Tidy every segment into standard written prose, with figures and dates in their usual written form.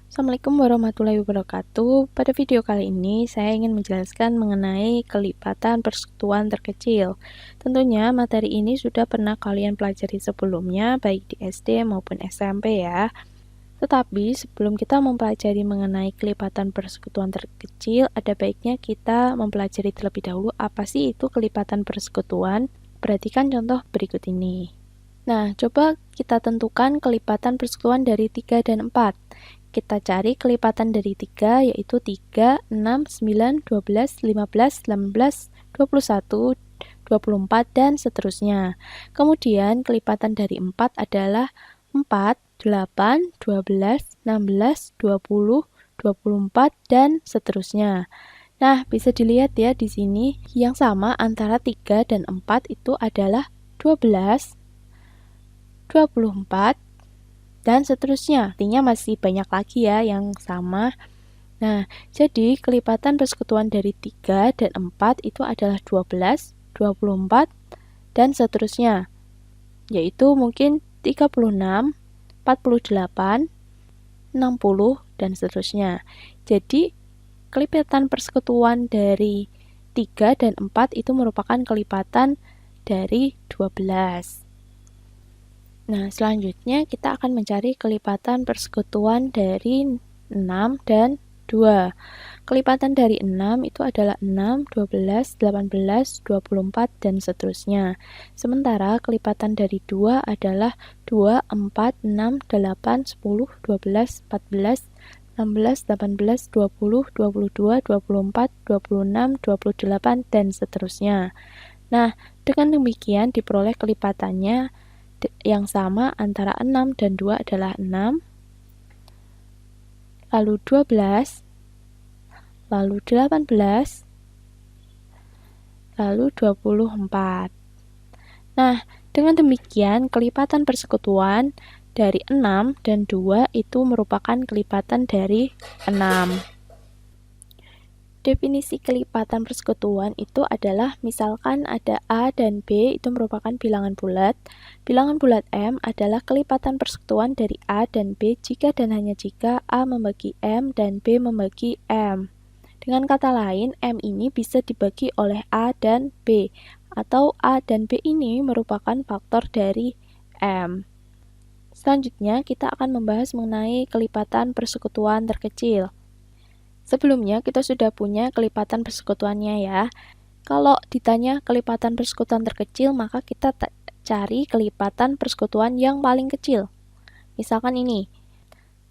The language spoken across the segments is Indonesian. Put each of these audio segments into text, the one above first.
Assalamualaikum warahmatullahi wabarakatuh. Pada video kali ini saya ingin menjelaskan mengenai kelipatan persekutuan terkecil. Tentunya materi ini sudah pernah kalian pelajari sebelumnya baik di SD maupun SMP ya. Tetapi sebelum kita mempelajari mengenai kelipatan persekutuan terkecil, ada baiknya kita mempelajari terlebih dahulu apa sih itu kelipatan persekutuan. Perhatikan contoh berikut ini. Nah, coba kita tentukan kelipatan persekutuan dari 3 dan 4. Kita cari kelipatan dari 3, yaitu 3, 6, 9, 12, 15, 18, 21, 24, dan seterusnya. Kemudian kelipatan dari 4 adalah 4, 8, 12, 16, 20, 24, dan seterusnya. Nah, bisa dilihat ya di sini, yang sama antara 3 dan 4 itu adalah 12, 24, dan seterusnya. Artinya masih banyak lagi ya yang sama. Nah, jadi kelipatan persekutuan dari 3 dan 4 itu adalah 12, 24, dan seterusnya. Yaitu mungkin 36, 48, 60, dan seterusnya. Jadi, kelipatan persekutuan dari 3 dan 4 itu merupakan kelipatan dari 12. Nah, selanjutnya kita akan mencari kelipatan persekutuan dari 6 dan 2. Kelipatan dari 6 itu adalah 6, 12, 18, 24, dan seterusnya. Sementara kelipatan dari 2 adalah 2, 4, 6, 8, 10, 12, 14, 16, 18, 20, 22, 24, 26, 28, dan seterusnya. Nah, dengan demikian diperoleh kelipatannya yang sama antara 6 dan 2 adalah 6, lalu 12, lalu 18, lalu 24. Nah, dengan demikian kelipatan persekutuan dari 6 dan 2 itu merupakan kelipatan dari 6. Definisi kelipatan persekutuan itu adalah misalkan ada A dan B itu merupakan bilangan bulat. Bilangan bulat M adalah kelipatan persekutuan dari A dan B jika dan hanya jika A membagi M dan B membagi M. Dengan kata lain, M ini bisa dibagi oleh A dan B, atau A dan B ini merupakan faktor dari M. Selanjutnya, kita akan membahas mengenai kelipatan persekutuan terkecil. Sebelumnya, kita sudah punya kelipatan persekutuannya ya. Kalau ditanya kelipatan persekutuan terkecil, maka kita cari kelipatan persekutuan yang paling kecil. Misalkan ini,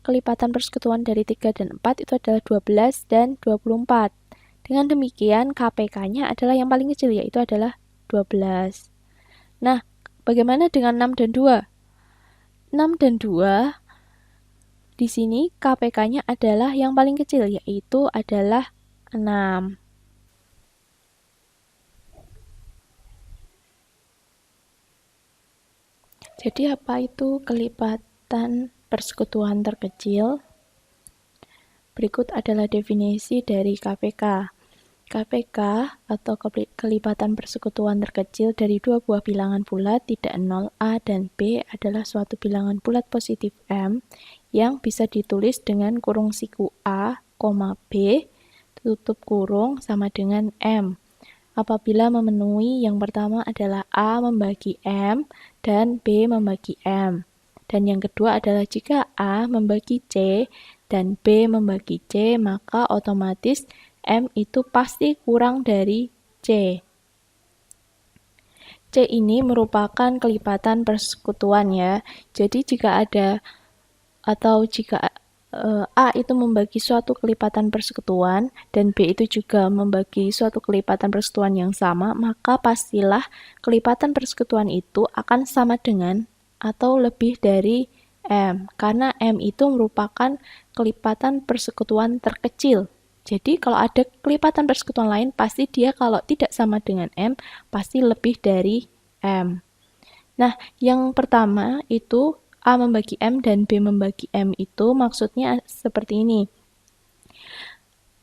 kelipatan persekutuan dari 3 dan 4 itu adalah 12 dan 24. Dengan demikian, KPK-nya adalah yang paling kecil, yaitu adalah 12. Nah, bagaimana dengan 6 dan 2? 6 dan 2, di sini KPK-nya adalah yang paling kecil, yaitu adalah 6. Jadi apa itu kelipatan persekutuan terkecil? Berikut adalah definisi dari KPK. KPK atau kelipatan persekutuan terkecil dari dua buah bilangan bulat tidak nol A dan B adalah suatu bilangan bulat positif M yang bisa ditulis dengan kurung siku A, B, tutup kurung sama dengan M. Apabila memenuhi yang pertama adalah A membagi M dan B membagi M. Dan yang kedua adalah jika A membagi C dan B membagi C, maka otomatis M itu pasti kurang dari C. C ini merupakan kelipatan persekutuan ya. Jadi jika ada atau jika A itu membagi suatu kelipatan persekutuan dan B itu juga membagi suatu kelipatan persekutuan yang sama, maka pastilah kelipatan persekutuan itu akan sama dengan atau lebih dari M, karena M itu merupakan kelipatan persekutuan terkecil. Jadi kalau ada kelipatan persekutuan lain, pasti dia kalau tidak sama dengan M, pasti lebih dari M. Nah, yang pertama itu A membagi M dan B membagi M itu maksudnya seperti ini.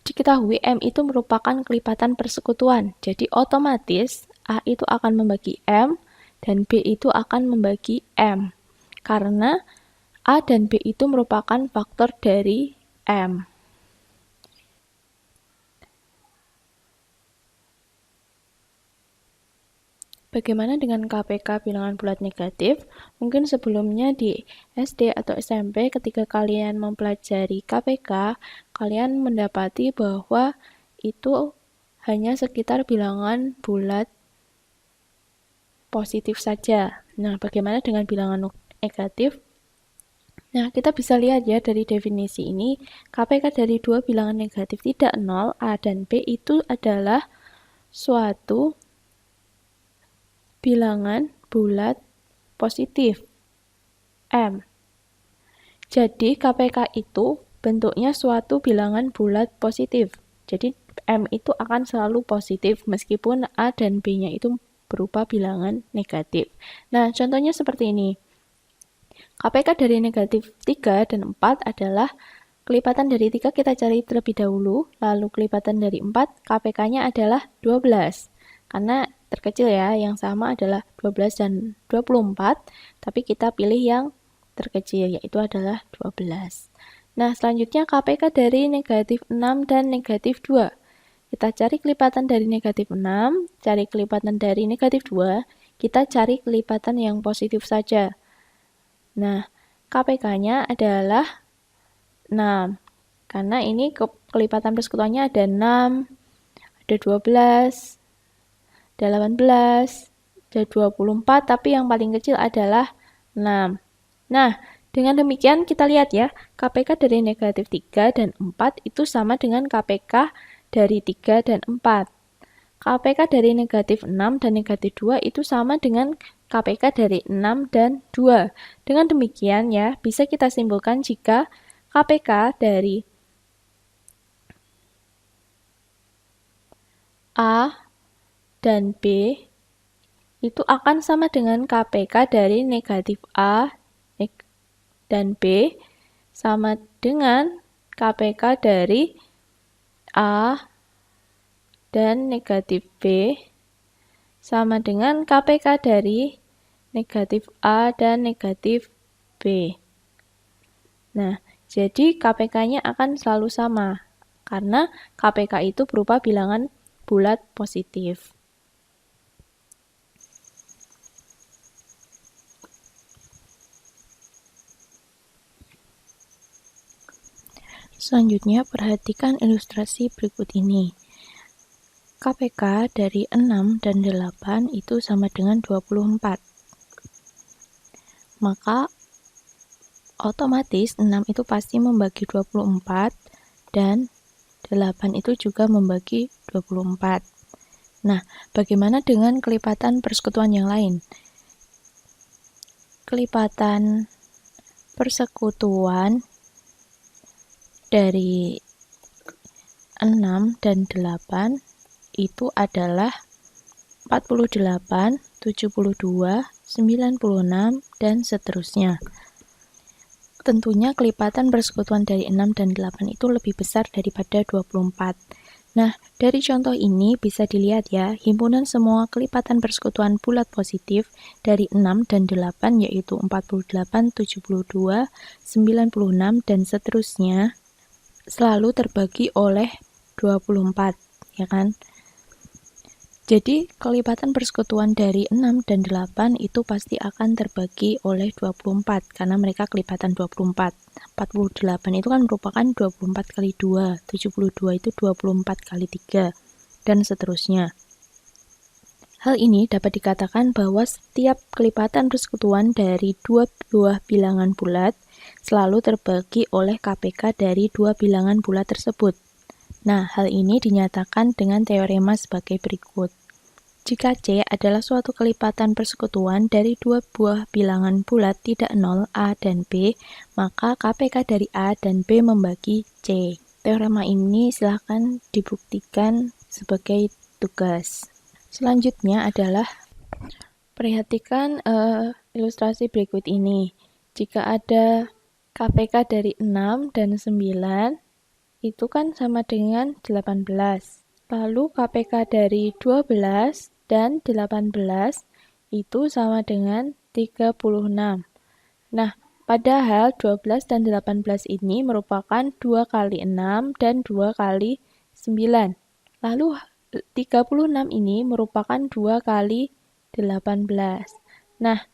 Diketahui M itu merupakan kelipatan persekutuan, jadi otomatis A itu akan membagi M dan B itu akan membagi M. Karena A dan B itu merupakan faktor dari M. Bagaimana dengan KPK bilangan bulat negatif? Mungkin sebelumnya di SD atau SMP ketika kalian mempelajari KPK, kalian mendapati bahwa itu hanya sekitar bilangan bulat positif saja. Nah, bagaimana dengan bilangan negatif? Nah, kita bisa lihat ya dari definisi ini, KPK dari dua bilangan negatif tidak 0, A dan B itu adalah suatu bilangan bulat positif, M. Jadi, KPK itu bentuknya suatu bilangan bulat positif. Jadi, M itu akan selalu positif meskipun A dan B-nya itu berupa bilangan negatif. Nah, contohnya seperti ini. KPK dari negatif 3 dan 4 adalah kelipatan dari 3 kita cari terlebih dahulu, lalu kelipatan dari 4, KPK-nya adalah 12. Karena terkecil ya, yang sama adalah 12 dan 24, tapi kita pilih yang terkecil, yaitu adalah 12. Nah, selanjutnya KPK dari negatif 6 dan negatif 2. Kita cari kelipatan dari negatif 6, cari kelipatan dari negatif 2, kita cari kelipatan yang positif saja. Nah, KPK-nya adalah 6. Karena ini kelipatan persekutuannya ada 6, ada 12, ada 18, ada 24, tapi yang paling kecil adalah 6. Nah, dengan demikian kita lihat ya, KPK dari negatif 3 dan 4 itu sama dengan KPK dari 3 dan 4. KPK dari negatif 6 dan negatif 2 itu sama dengan KPK dari 6 dan 2. Dengan demikian ya, bisa kita simpulkan jika KPK dari A dan B itu akan sama dengan KPK dari negatif A dan B sama dengan KPK dari A dan negatif B sama dengan KPK dari negatif A dan negatif B. Nah, jadi KPK-nya akan selalu sama karena KPK itu berupa bilangan bulat positif. Selanjutnya, perhatikan ilustrasi berikut ini. KPK dari 6 dan 8 itu sama dengan 24. Maka, otomatis 6 itu pasti membagi 24 dan 8 itu juga membagi 24. Nah, bagaimana dengan kelipatan persekutuan yang lain? Kelipatan persekutuan dari 6 dan 8 itu adalah 48, 72, 96, dan seterusnya. Tentunya kelipatan persekutuan dari 6 dan 8 itu lebih besar daripada 24. Nah, dari contoh ini bisa dilihat ya, himpunan semua kelipatan persekutuan bulat positif dari 6 dan 8 yaitu 48, 72, 96, dan seterusnya selalu terbagi oleh 24, ya kan? Jadi, kelipatan persekutuan dari 6 dan 8 itu pasti akan terbagi oleh 24, karena mereka kelipatan 24. 48 itu kan merupakan 24 kali 2, 72 itu 24 kali 3, dan seterusnya. Hal ini dapat dikatakan bahwa setiap kelipatan persekutuan dari dua buah bilangan bulat selalu terbagi oleh KPK dari dua bilangan bulat tersebut. Nah, hal ini dinyatakan dengan teorema sebagai berikut. Jika C adalah suatu kelipatan persekutuan dari dua buah bilangan bulat tidak 0, A dan B, maka KPK dari A dan B membagi C. Teorema ini silahkan dibuktikan sebagai tugas. Selanjutnya adalah perhatikan ilustrasi berikut ini. Jika ada KPK dari 6 dan 9, itu kan sama dengan 18. Lalu KPK dari 12 dan 18 itu sama dengan 36. Nah, Padahal 12 dan 18 ini merupakan 2 kali 6 dan 2 kali 9. Lalu 36 ini merupakan 2 kali 18. Nah,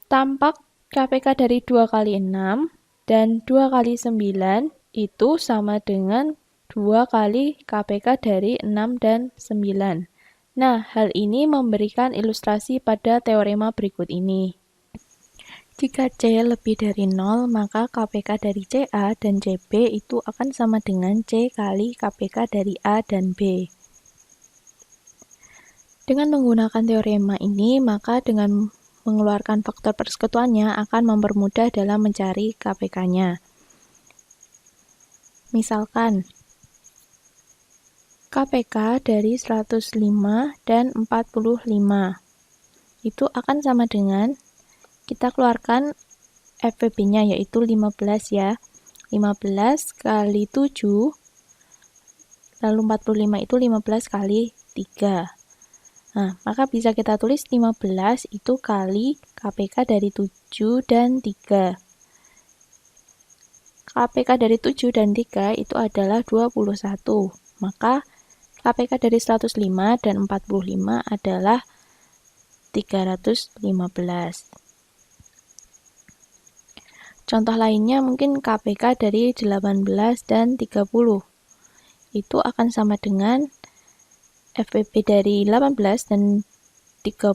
tampak KPK dari 2 kali 6 dan 2 kali 9 itu sama dengan 2 kali KPK dari 6 dan 9. Nah, hal ini memberikan ilustrasi pada teorema berikut ini. Jika C lebih dari 0, maka KPK dari CA dan CB itu akan sama dengan C kali KPK dari A dan B. Dengan menggunakan teorema ini, maka dengan mengeluarkan faktor persekutuannya akan mempermudah dalam mencari KPK-nya. Misalkan, KPK dari 105 dan 45 itu akan sama dengan kita keluarkan FVB-nya yaitu 15 ya. 15 kali 7, lalu 45 itu 15 kali 3. Nah, maka bisa kita tulis 15 itu kali KPK dari 7 dan 3. KPK dari 7 dan 3 itu adalah 21. Maka KPK dari 105 dan 45 adalah 315. Contoh lainnya mungkin KPK dari 18 dan 30. Itu akan sama dengan FVB dari 18 dan 30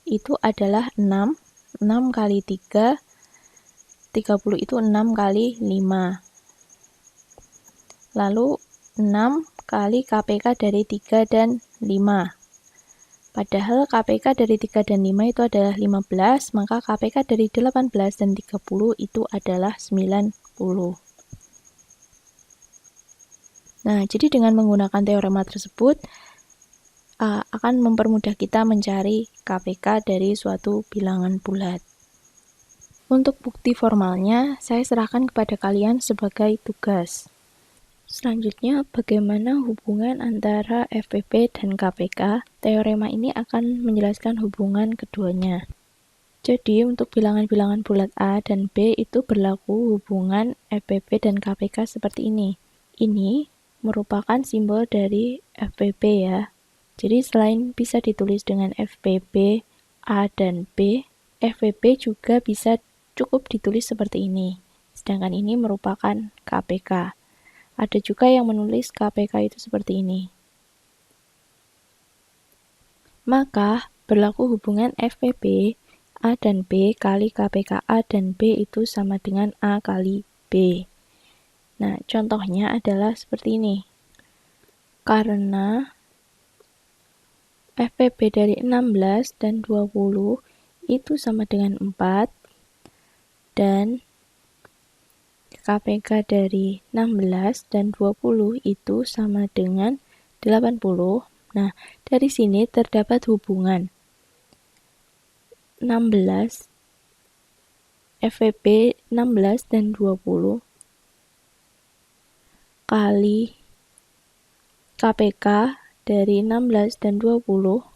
itu adalah 6. 6 kali 3, 30 itu 6 kali 5. Lalu 6 kali KPK dari 3 dan 5. Padahal KPK dari 3 dan 5 itu adalah 15, maka KPK dari 18 dan 30 itu adalah 90. Nah, jadi dengan menggunakan teorema tersebut, akan mempermudah kita mencari KPK dari suatu bilangan bulat. Untuk bukti formalnya, saya serahkan kepada kalian sebagai tugas. Selanjutnya, bagaimana hubungan antara FVB dan KPK? Teorema ini akan menjelaskan hubungan keduanya. Jadi, untuk bilangan-bilangan bulat A dan B itu berlaku hubungan FVB dan KPK seperti ini. Ini merupakan simbol dari FVB ya. Jadi, selain bisa ditulis dengan FVB A dan B, FVB juga bisa cukup ditulis seperti ini. Sedangkan ini merupakan KPK. Ada juga yang menulis KPK itu seperti ini. Maka, berlaku hubungan FVB A dan B kali KPK A dan B itu sama dengan A kali B. Nah, contohnya adalah seperti ini. Karena FVB dari 16 dan 20 itu sama dengan 4, dan KPK dari 16 dan 20 itu sama dengan 80. Nah, dari sini terdapat hubungan 16, FVB 16 dan 20 kali KPK dari 16 dan 20,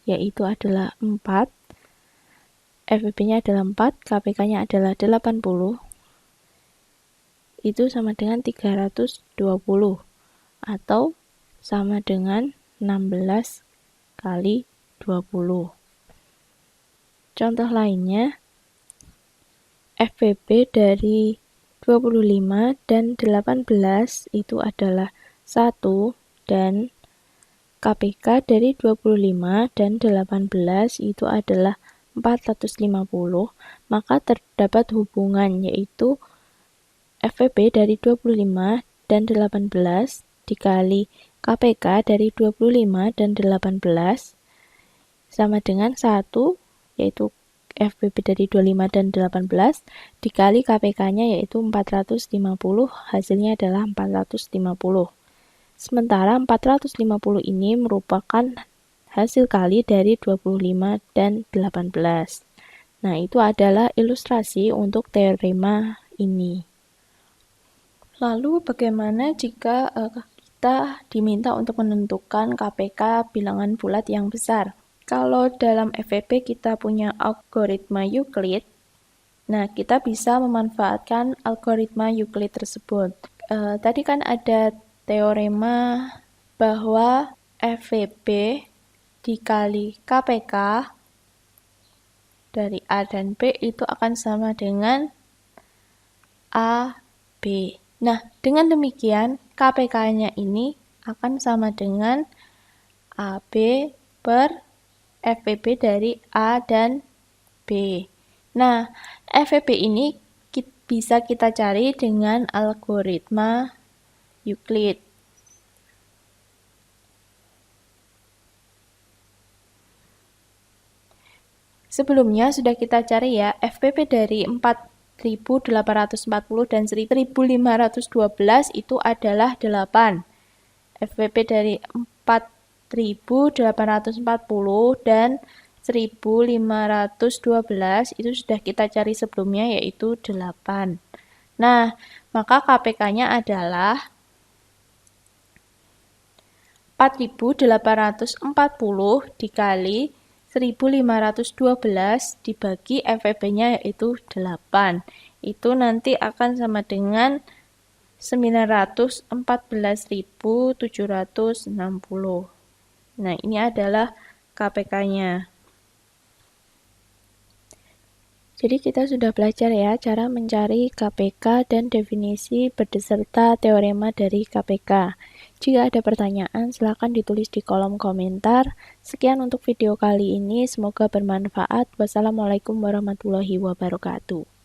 yaitu adalah 4. FVB-nya adalah 4, KPK-nya adalah 80. Itu sama dengan 320 atau sama dengan 16 kali 20. Contoh lainnya, FVB dari 25 dan 18 itu adalah 1, dan KPK dari 25 dan 18 itu adalah 450, maka terdapat hubungan yaitu FVB dari 25 dan 18 dikali KPK dari 25 dan 18 sama dengan 1, yaitu FVB dari 25 dan 18 dikali KPK-nya yaitu 450, hasilnya adalah 450. Sementara 450 ini merupakan hasil kali dari 25 dan 18. Nah, itu adalah ilustrasi untuk teorema ini. Lalu bagaimana jika kita diminta untuk menentukan KPK bilangan bulat yang besar? Kalau dalam FVB kita punya algoritma Euclid, Nah, kita bisa memanfaatkan algoritma Euclid tersebut. Tadi kan ada teorema bahwa FVP dikali KPK dari A dan B itu akan sama dengan AB. Nah, dengan demikian KPK-nya ini akan sama dengan AB per FVP dari A dan B. Nah, FVP ini bisa kita cari dengan algoritma Euclid. Sebelumnya sudah kita cari ya, FVP dari 4.840 dan 1.512 itu adalah 8. FVP dari 4.840 dan 1.512 itu sudah kita cari sebelumnya, yaitu 8. Nah, maka KPK-nya adalah 4.840 dikali 1.512 dibagi FVP-nya yaitu 8. Itu nanti akan sama dengan 914.760. Nah, ini adalah KPK-nya. Jadi kita sudah belajar ya cara mencari KPK dan definisi beserta teorema dari KPK. Jika ada pertanyaan, silakan ditulis di kolom komentar. Sekian untuk video kali ini, semoga bermanfaat. Wassalamualaikum warahmatullahi wabarakatuh.